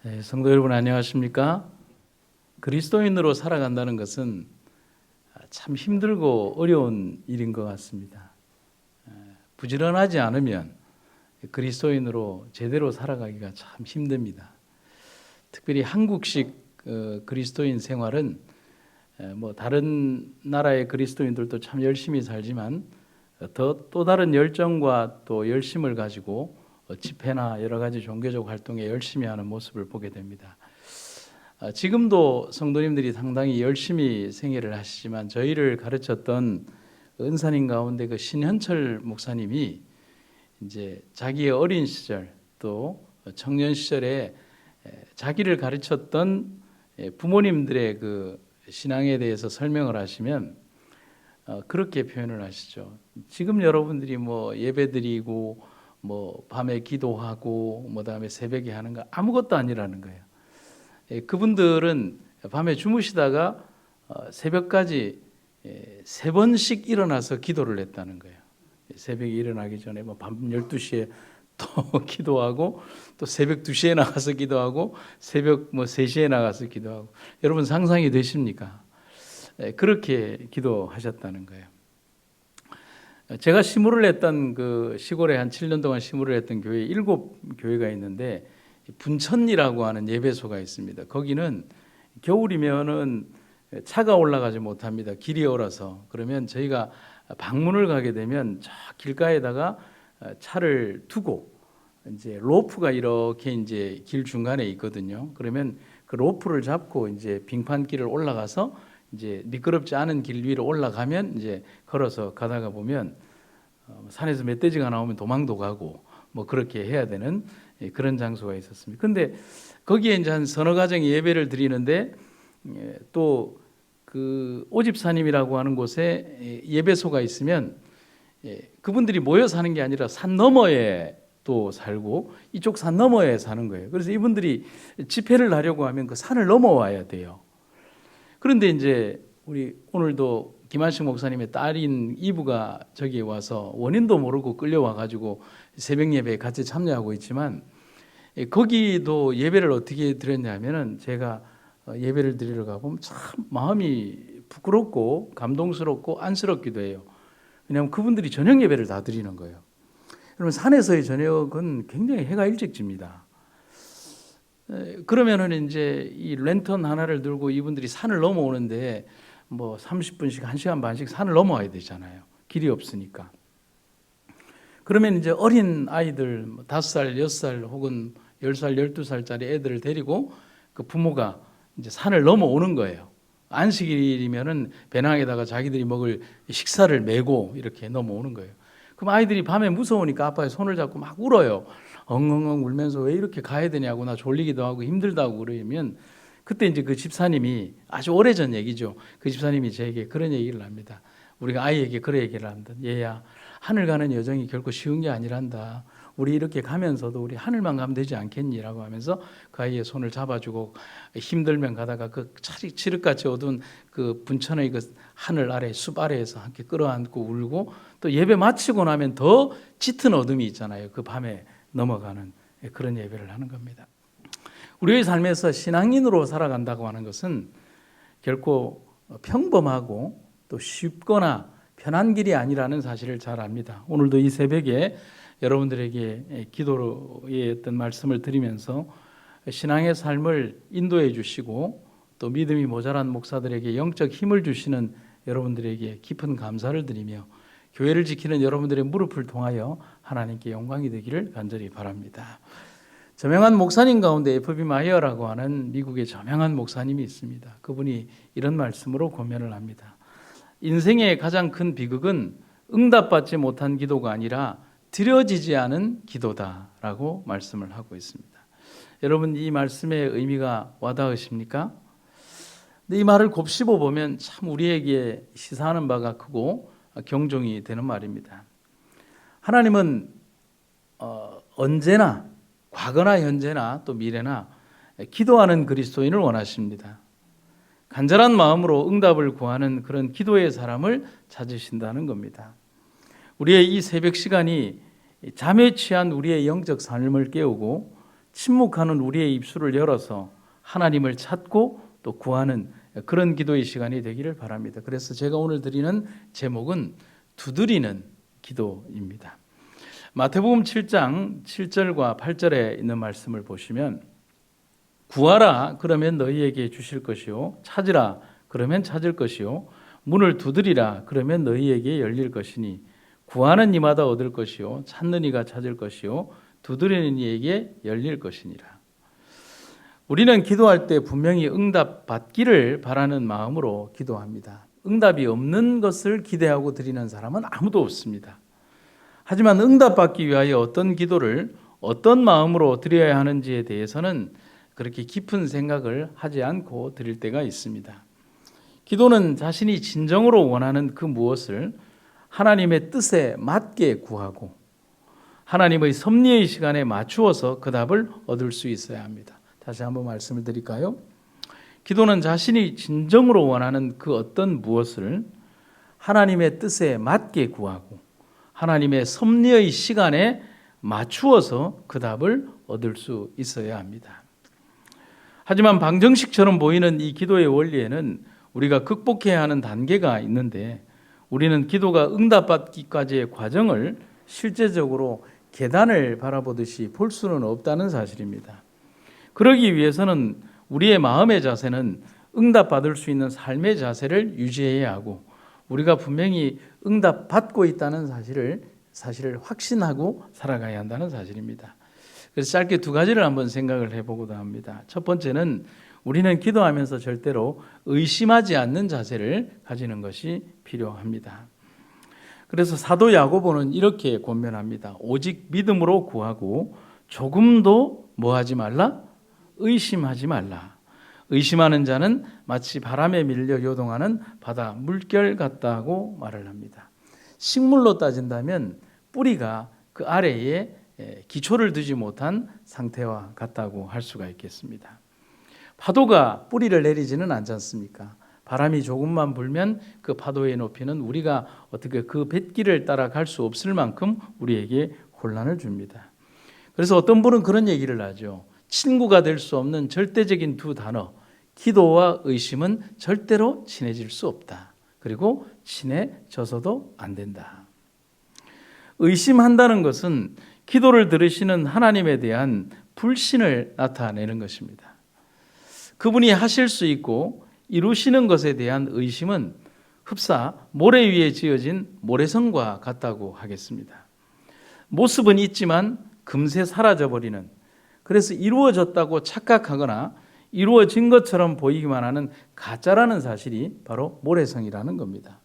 네, 성도 여러분 안녕하십니까? 그리스도인으로 살아간다는 것은 참 힘들고 어려운 일인 것 같습니다. 부지런하지 않으면 그리스도인으로 제대로 살아가기가 참 힘듭니다. 특별히 한국식 그리스도인 생활은 뭐 다른 나라의 그리스도인들도 참 열심히 살지만 또 다른 열정과 또 열심을 가지고 집회나 여러 가지 종교적 활동에 열심히 하는 모습을 보게 됩니다. 지금도 성도님들이 상당히 열심히 생애를 하시지만 저희를 가르쳤던 은사님 가운데 그 신현철 목사님이 이제 자기의 어린 시절 또 청년 시절에 자기를 가르쳤던 부모님들의 그 신앙에 대해서 설명을 하시면 그렇게 표현을 하시죠. 지금 여러분들이 뭐 예배드리고 뭐 밤에 기도하고 뭐 다음에 새벽에 하는 거 아무것도 아니라는 거예요. 그분들은 밤에 주무시다가 새벽까지 3번씩 일어나서 기도를 했다는 거예요. 새벽에 일어나기 전에 뭐 밤 12시에 또 기도하고 또 새벽 2시에 나가서 기도하고 새벽 뭐 3시에 나가서 기도하고 여러분 상상이 되십니까? 그렇게 기도하셨다는 거예요. 제가 시무를 했던 그 시골에 한 7년 동안 시무를 했던 교회 7교회가 있는데 분천리라고 하는 예배소가 있습니다. 거기는 겨울이면은 차가 올라가지 못합니다. 길이 얼어서. 그러면 저희가 방문을 가게 되면 저 길가에다가 차를 두고 이제 로프가 이렇게 이제 길 중간에 있거든요. 그러면 그 로프를 잡고 이제 빙판길을 올라가서 이제 미끄럽지 않은 길 위로 올라가면 이제 걸어서 가다가 보면 산에서 멧돼지가 나오면 도망도 가고 뭐 그렇게 해야 되는 그런 장소가 있었습니다. 근데 거기에 이제 한 서너 가정이 예배를 드리는데 또 그 오집사님이라고 하는 곳에 예배소가 있으면 그분들이 모여 사는 게 아니라 산 너머에 또 살고 이쪽 산 너머에 사는 거예요. 그래서 이분들이 집회를 하려고 하면 그 산을 넘어와야 돼요. 그런데 이제 우리 오늘도 김한식 목사님의 딸인 이브가 저기에 와서 원인도 모르고 끌려와 가지고 새벽 예배에 같이 참여하고 있지만 거기도 예배를 어떻게 드렸냐면은 제가 예배를 드리러 가보면 참 마음이 부끄럽고 감동스럽고 안쓰럽기도 해요. 왜냐하면 그분들이 저녁 예배를 다 드리는 거예요. 여러분 산에서의 저녁은 굉장히 해가 일찍 집니다. 그러면은 이제 이 랜턴 하나를 들고 이분들이 산을 넘어오는데 뭐 30분씩 1시간 반씩 산을 넘어와야 되잖아요. 길이 없으니까. 그러면 이제 어린 아이들 5살, 6살 혹은 10살, 12살짜리 애들을 데리고 그 부모가 이제 산을 넘어오는 거예요. 안식일이면은 배낭에다가 자기들이 먹을 식사를 메고 이렇게 넘어오는 거예요. 그럼 아이들이 밤에 무서우니까 아빠의 손을 잡고 막 울어요. 엉엉엉 울면서 왜 이렇게 가야 되냐고, 나 졸리기도 하고 힘들다고 그러면 그때 이제 그 집사님이 아주 오래전 얘기죠. 그 집사님이 저에게 그런 얘기를 합니다. 우리가 아이에게 그런 얘기를 합니다. 얘야, 하늘 가는 여정이 결코 쉬운 게 아니란다. 우리 이렇게 가면서도 우리 하늘만 가면 되지 않겠니라고 하면서 그 아이의 손을 잡아주고 힘들면 가다가 그 칠흑같이 어두운 그 분천의 그 하늘 아래 숲 아래에서 함께 끌어안고 울고 또 예배 마치고 나면 더 짙은 어둠이 있잖아요. 그 밤에 넘어가는 그런 예배를 하는 겁니다. 우리의 삶에서 신앙인으로 살아간다고 하는 것은 결코 평범하고 또 쉽거나 편한 길이 아니라는 사실을 잘 압니다. 오늘도 이 새벽에 여러분들에게 기도의 어떤 말씀을 드리면서 신앙의 삶을 인도해 주시고 또 믿음이 모자란 목사들에게 영적 힘을 주시는 여러분들에게 깊은 감사를 드리며 교회를 지키는 여러분들의 무릎을 통하여 하나님께 영광이 되기를 간절히 바랍니다. 저명한 목사님 가운데 F.B. 마이어라고 하는 미국의 저명한 목사님이 있습니다. 그분이 이런 말씀으로 권면을 합니다. 인생의 가장 큰 비극은 응답받지 못한 기도가 아니라 드려지지 않은 기도다라고 말씀을 하고 있습니다. 여러분 이 말씀의 의미가 와닿으십니까? 근데 이 말을 곱씹어 보면 참 우리에게 시사하는 바가 크고 경종이 되는 말입니다. 하나님은 언제나 과거나 현재나 또 미래나 기도하는 그리스도인을 원하십니다. 간절한 마음으로 응답을 구하는 그런 기도의 사람을 찾으신다는 겁니다. 우리의 이 새벽 시간이 잠에 취한 우리의 영적 삶을 깨우고 침묵하는 우리의 입술을 열어서 하나님을 찾고 또 구하는 그런 기도의 시간이 되기를 바랍니다. 그래서 제가 오늘 드리는 제목은 두드리는 기도입니다. 마태복음 7장 7절과 8절에 있는 말씀을 보시면 구하라 그러면 너희에게 주실 것이요 찾으라 그러면 찾을 것이요 문을 두드리라 그러면 너희에게 열릴 것이니 구하는 이마다 얻을 것이요 찾는 이가 찾을 것이요 두드리는 이에게 열릴 것이니라. 우리는 기도할 때 분명히 응답 받기를 바라는 마음으로 기도합니다. 응답이 없는 것을 기대하고 드리는 사람은 아무도 없습니다. 하지만 응답받기 위하여 어떤 기도를 어떤 마음으로 드려야 하는지에 대해서는 그렇게 깊은 생각을 하지 않고 드릴 때가 있습니다. 기도는 자신이 진정으로 원하는 그 무엇을 하나님의 뜻에 맞게 구하고 하나님의 섭리의 시간에 맞추어서 그 답을 얻을 수 있어야 합니다. 다시 한번 말씀을 드릴까요? 기도는 자신이 진정으로 원하는 그 어떤 무엇을 하나님의 뜻에 맞게 구하고 하나님의 섭리의 시간에 맞추어서 그 답을 얻을 수 있어야 합니다. 하지만 방정식처럼 보이는 이 기도의 원리에는 우리가 극복해야 하는 단계가 있는데 우리는 기도가 응답받기까지의 과정을 실제적으로 계단을 바라보듯이 볼 수는 없다는 사실입니다. 그러기 위해서는 우리의 마음의 자세는 응답받을 수 있는 삶의 자세를 유지해야 하고 우리가 분명히 응답받고 있다는 사실을 확신하고 살아가야 한다는 사실입니다. 그래서 짧게 두 가지를 한번 생각을 해보고도 합니다. 첫 번째는 우리는 기도하면서 절대로 의심하지 않는 자세를 가지는 것이 필요합니다. 그래서 사도 야고보는 이렇게 권면합니다. 오직 믿음으로 구하고 조금도 뭐하지 말라? 의심하지 말라. 의심하는 자는 마치 바람에 밀려 요동하는 바다 물결 같다고 말을 합니다. 식물로 따진다면 뿌리가 그 아래에 기초를 두지 못한 상태와 같다고 할 수가 있겠습니다. 파도가 뿌리를 내리지는 않지 않습니까? 바람이 조금만 불면 그 파도의 높이는 우리가 어떻게 그 뱃길을 따라갈 수 없을 만큼 우리에게 혼란을 줍니다. 그래서 어떤 분은 그런 얘기를 하죠. 친구가 될 수 없는 절대적인 두 단어, 기도와 의심은 절대로 친해질 수 없다. 그리고 친해져서도 안 된다. 의심한다는 것은 기도를 들으시는 하나님에 대한 불신을 나타내는 것입니다. 그분이 하실 수 있고 이루시는 것에 대한 의심은 흡사 모래 위에 지어진 모래성과 같다고 하겠습니다. 모습은 있지만 금세 사라져버리는, 그래서 이루어졌다고 착각하거나 이루어진 것처럼 보이기만 하는 가짜라는 사실이 바로 모래성이라는 겁니다.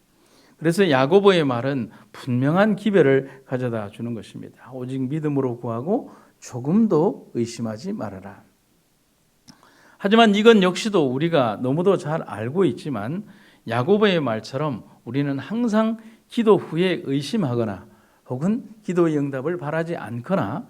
그래서 야고보의 말은 분명한 기별을 가져다 주는 것입니다. 오직 믿음으로 구하고 조금도 의심하지 말아라. 하지만 이건 역시도 우리가 너무도 잘 알고 있지만 야고보의 말처럼 우리는 항상 기도 후에 의심하거나 혹은 기도의 응답을 바라지 않거나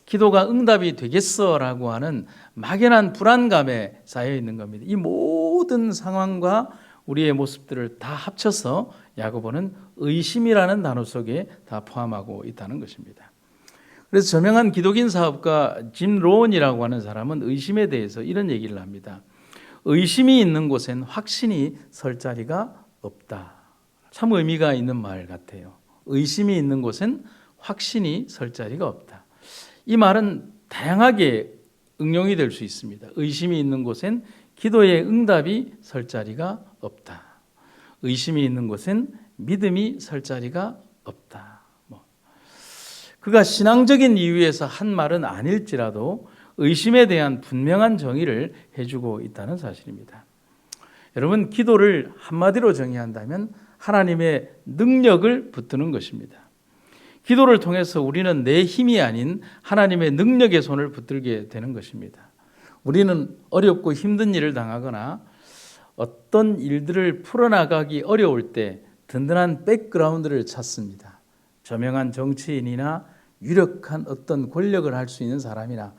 기도가 응답이 되겠어라고 하는 막연한 불안감에 쌓여 있는 겁니다. 이 모든 상황과 우리의 모습들을 다 합쳐서 야고보는 의심이라는 단어 속에 다 포함하고 있다는 것입니다. 그래서 저명한 기독인 사업가 짐 로원이라고 하는 사람은 의심에 대해서 이런 얘기를 합니다. 의심이 있는 곳엔 확신이 설 자리가 없다. 참 의미가 있는 말 같아요. 의심이 있는 곳엔 확신이 설 자리가 없다. 이 말은 다양하게 응용이 될 수 있습니다. 의심이 있는 곳엔 기도의 응답이 설 자리가 없다. 의심이 있는 곳엔 믿음이 설 자리가 없다. 그가 신앙적인 이유에서 한 말은 아닐지라도 의심에 대한 분명한 정의를 해주고 있다는 사실입니다. 여러분, 기도를 한마디로 정의한다면 하나님의 능력을 붙드는 것입니다. 기도를 통해서 우리는 내 힘이 아닌 하나님의 능력의 손을 붙들게 되는 것입니다. 우리는 어렵고 힘든 일을 당하거나 어떤 일들을 풀어나가기 어려울 때 든든한 백그라운드를 찾습니다. 저명한 정치인이나 유력한 어떤 권력을 할 수 있는 사람이나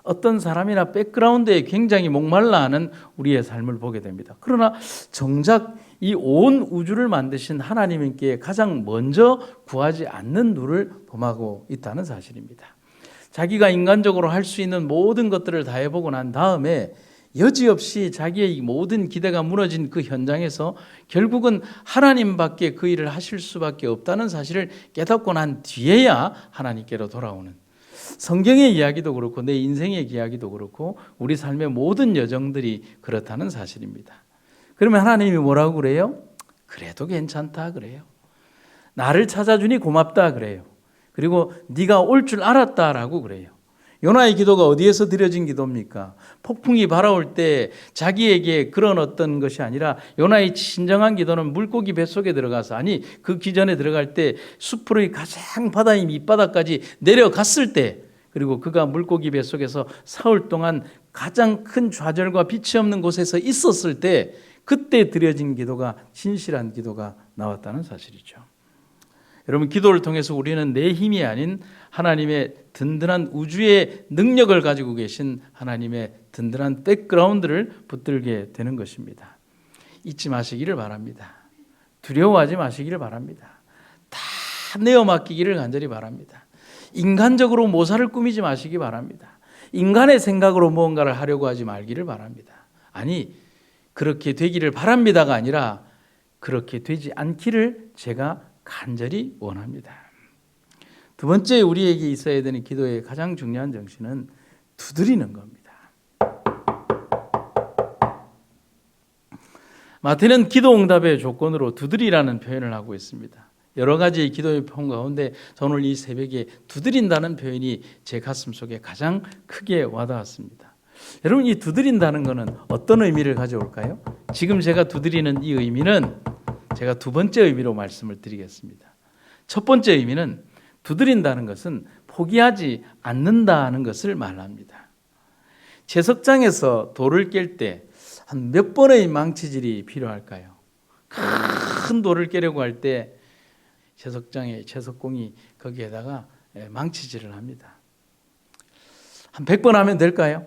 어떤 사람이나 백그라운드에 굉장히 목말라하는 우리의 삶을 보게 됩니다. 그러나 정작 이 온 우주를 만드신 하나님께 가장 먼저 구하지 않는 눈을 범하고 있다는 사실입니다. 자기가 인간적으로 할 수 있는 모든 것들을 다 해보고 난 다음에 여지없이 자기의 모든 기대가 무너진 그 현장에서 결국은 하나님밖에 그 일을 하실 수밖에 없다는 사실을 깨닫고 난 뒤에야 하나님께로 돌아오는, 성경의 이야기도 그렇고 내 인생의 이야기도 그렇고 우리 삶의 모든 여정들이 그렇다는 사실입니다. 그러면 하나님이 뭐라고 그래요? 그래도 괜찮다 그래요. 나를 찾아주니 고맙다 그래요. 그리고 네가 올 줄 알았다라고 그래요. 요나의 기도가 어디에서 드려진 기도입니까? 폭풍이 발아올 때 자기에게 그런 어떤 것이 아니라 요나의 진정한 기도는 물고기 뱃속에 들어가서, 아니 그 기전에 들어갈 때 수풀의 가장 바다의 밑바닥까지 내려갔을 때, 그리고 그가 물고기 뱃속에서 사흘 동안 가장 큰 좌절과 빛이 없는 곳에서 있었을 때 그때 드려진 기도가 진실한 기도가 나왔다는 사실이죠. 여러분, 기도를 통해서 우리는 내 힘이 아닌 하나님의 든든한 우주의 능력을 가지고 계신 하나님의 든든한 백그라운드를 붙들게 되는 것입니다. 잊지 마시기를 바랍니다. 두려워하지 마시기를 바랍니다. 다 내어 맡기기를 간절히 바랍니다. 인간적으로 모사를 꾸미지 마시기 바랍니다. 인간의 생각으로 무언가를 하려고 하지 말기를 바랍니다. 아니, 그렇게 되기를 바랍니다가 아니라 그렇게 되지 않기를 제가 간절히 원합니다. 두 번째, 우리에게 있어야 되는 기도의 가장 중요한 정신은 두드리는 겁니다. 마태는 기도 응답의 조건으로 두드리라는 표현을 하고 있습니다. 여러 가지 기도의 표현 가운데 저는 오늘 이 새벽에 두드린다는 표현이 제 가슴 속에 가장 크게 와닿았습니다. 여러분, 이 두드린다는 것은 어떤 의미를 가져올까요? 지금 제가 두드리는 이 의미는 제가 두 번째 의미로 말씀을 드리겠습니다. 첫 번째 의미는 두드린다는 것은 포기하지 않는다는 것을 말합니다. 채석장에서 돌을 깰 때 한 몇 번의 망치질이 필요할까요? 큰 돌을 깨려고 할 때 채석장에 채석공이 거기에다가 망치질을 합니다. 한 100번 하면 될까요?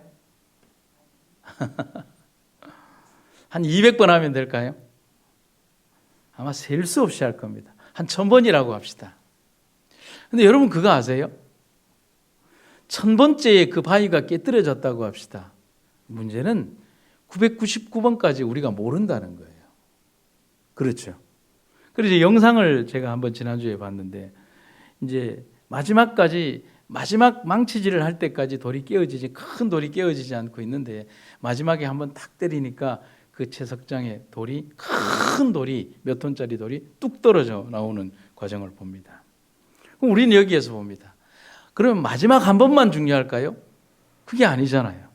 한 200번 하면 될까요? 아마 셀 수 없이 할 겁니다. 한 1000번이라고 합시다. 근데 여러분, 그거 아세요? 1000번째에 그 바위가 깨뜨려졌다고 합시다. 문제는 999번까지 우리가 모른다는 거예요. 그렇죠? 그래서 영상을 제가 한번 지난주에 봤는데, 이제 마지막 망치질을 할 때까지 큰 돌이 깨어지지 않고 있는데, 마지막에 한번 탁 때리니까 그 채석장에 큰 돌이, 몇 톤짜리 돌이 뚝 떨어져 나오는 과정을 봅니다. 그럼 우리는 여기에서 봅니다. 그러면 마지막 한 번만 중요할까요? 그게 아니잖아요.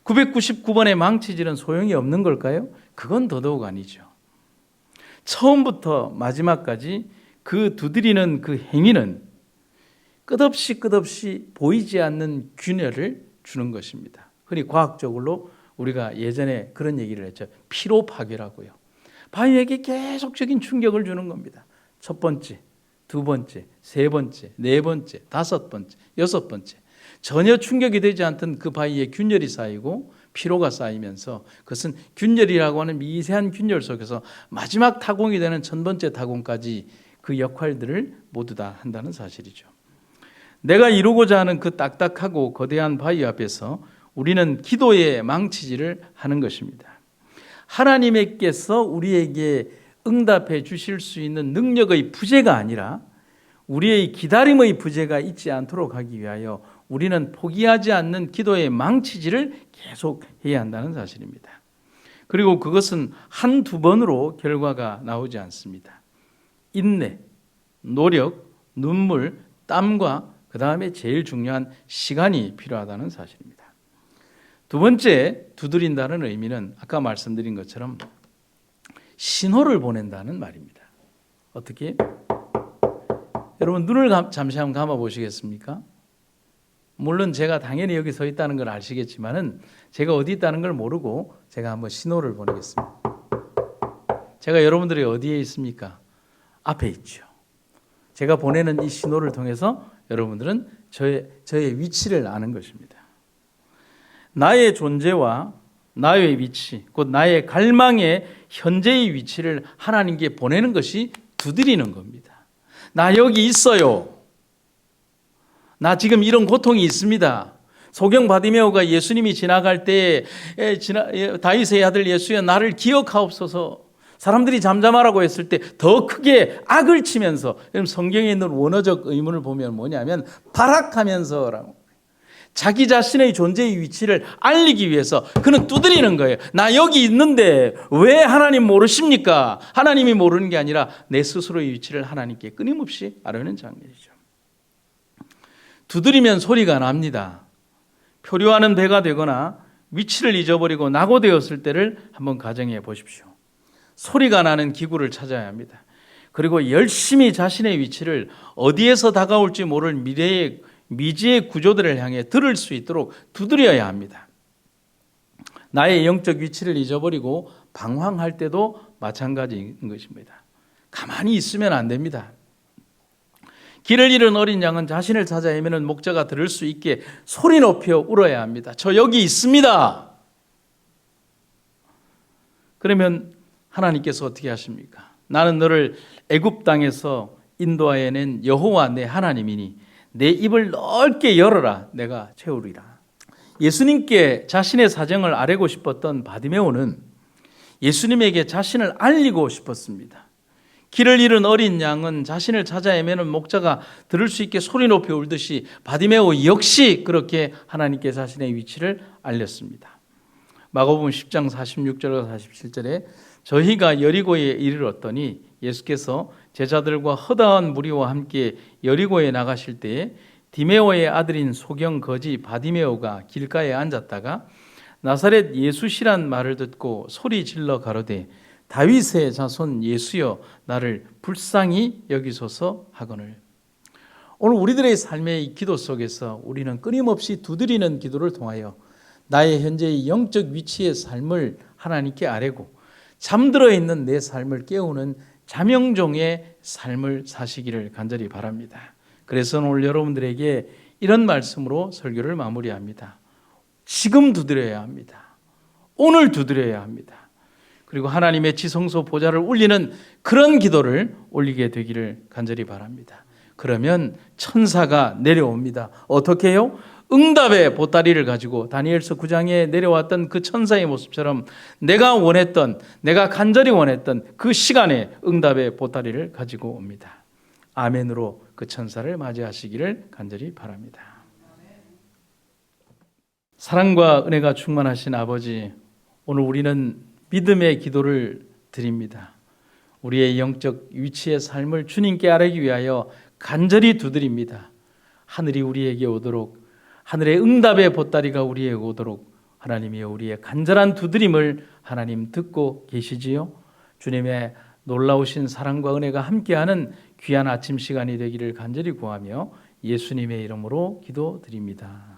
999번의 망치질은 소용이 없는 걸까요? 그건 더더욱 아니죠. 처음부터 마지막까지 그 두드리는 그 행위는 끝없이 보이지 않는 균열을 주는 것입니다. 흔히 과학적으로 우리가 예전에 그런 얘기를 했죠. 피로 파괴라고요. 바위에게 계속적인 충격을 주는 겁니다. 첫 번째, 두 번째, 세 번째, 네 번째, 다섯 번째, 여섯 번째. 전혀 충격이 되지 않던 그 바위에 균열이 쌓이고 피로가 쌓이면서 그것은 균열이라고 하는 미세한 균열 속에서 마지막 타공이 되는 1000번째 타공까지 그 역할들을 모두 다 한다는 사실이죠. 내가 이루고자 하는 그 딱딱하고 거대한 바위 앞에서 우리는 기도의 망치질을 하는 것입니다. 하나님께서 우리에게 응답해 주실 수 있는 능력의 부재가 아니라 우리의 기다림의 부재가 있지 않도록 하기 위하여 우리는 포기하지 않는 기도의 망치질을 계속 해야 한다는 사실입니다. 그리고 그것은 한두 번으로 결과가 나오지 않습니다. 인내, 노력, 눈물, 땀과 그 다음에 제일 중요한 시간이 필요하다는 사실입니다. 두 번째, 두드린다는 의미는 아까 말씀드린 것처럼 신호를 보낸다는 말입니다. 어떻게? 여러분, 눈을 잠시 한번 감아 보시겠습니까? 물론 제가 당연히 여기 서 있다는 걸 아시겠지만은 제가 어디 있다는 걸 모르고 제가 한번 신호를 보내겠습니다. 제가 여러분들이 어디에 있습니까? 앞에 있죠. 제가 보내는 이 신호를 통해서 여러분들은 저의 위치를 아는 것입니다. 나의 존재와 나의 위치, 곧 나의 갈망의 현재의 위치를 하나님께 보내는 것이 두드리는 겁니다. 나 여기 있어요. 나 지금 이런 고통이 있습니다. 소경 바디메오가 예수님이 지나갈 때 다윗의 아들 예수여 나를 기억하옵소서, 사람들이 잠잠하라고 했을 때 더 크게 악을 치면서, 성경에 있는 원어적 의문을 보면 뭐냐면 발악하면서라고, 자기 자신의 존재의 위치를 알리기 위해서 그는 두드리는 거예요. 나 여기 있는데 왜 하나님 모르십니까? 하나님이 모르는 게 아니라 내 스스로의 위치를 하나님께 끊임없이 아뢰는 장면이죠. 두드리면 소리가 납니다. 표류하는 배가 되거나 위치를 잊어버리고 낙오되었을 때를 한번 가정해 보십시오. 소리가 나는 기구를 찾아야 합니다. 그리고 열심히 자신의 위치를 어디에서 다가올지 모를 미지의 구조들을 향해 들을 수 있도록 두드려야 합니다. 나의 영적 위치를 잊어버리고 방황할 때도 마찬가지인 것입니다. 가만히 있으면 안 됩니다. 길을 잃은 어린 양은 자신을 찾아 헤매는 목자가 들을 수 있게 소리 높여 울어야 합니다. 저 여기 있습니다. 그러면 하나님께서 어떻게 하십니까? 나는 너를 애굽 땅에서 인도하여 낸 여호와 내 하나님이니 내 입을 넓게 열어라, 내가 채우리라. 예수님께 자신의 사정을 아뢰고 싶었던 바디메오는 예수님에게 자신을 알리고 싶었습니다. 길을 잃은 어린 양은 자신을 찾아 헤매는 목자가 들을 수 있게 소리 높여 울듯이 바디메오 역시 그렇게 하나님께 자신의 위치를 알렸습니다. 마가복음 10장 46절과 47절에 저희가 여리고에 이르렀더니 예수께서 제자들과 허다한 무리와 함께 여리고에 나가실 때에 디메오의 아들인 소경 거지 바디메오가 길가에 앉았다가 나사렛 예수시란 말을 듣고 소리 질러 가로되 다윗의 자손 예수여 나를 불쌍히 여기소서 하거늘. 오늘 우리들의 삶의 이 기도 속에서 우리는 끊임없이 두드리는 기도를 통하여 나의 현재의 영적 위치의 삶을 하나님께 아뢰고 잠들어 있는 내 삶을 깨우는 자명종의 삶을 사시기를 간절히 바랍니다. 그래서 오늘 여러분들에게 이런 말씀으로 설교를 마무리합니다. 지금 두드려야 합니다. 오늘 두드려야 합니다. 그리고 하나님의 지성소 보좌를 울리는 그런 기도를 올리게 되기를 간절히 바랍니다. 그러면 천사가 내려옵니다. 어떻게 해요? 응답의 보따리를 가지고 다니엘서 9장에 내려왔던 그 천사의 모습처럼 내가 간절히 원했던 그 시간에 응답의 보따리를 가지고 옵니다. 아멘으로 그 천사를 맞이하시기를 간절히 바랍니다. 사랑과 은혜가 충만하신 아버지, 오늘 우리는 믿음의 기도를 드립니다. 우리의 영적 위치의 삶을 주님께 아뢰기 위하여 간절히 두드립니다. 하늘이 우리에게 오도록, 하늘의 응답의 보따리가 우리에게 오도록 하나님이 우리의 간절한 두드림을 하나님 듣고 계시지요? 주님의 놀라우신 사랑과 은혜가 함께하는 귀한 아침 시간이 되기를 간절히 구하며 예수님의 이름으로 기도드립니다.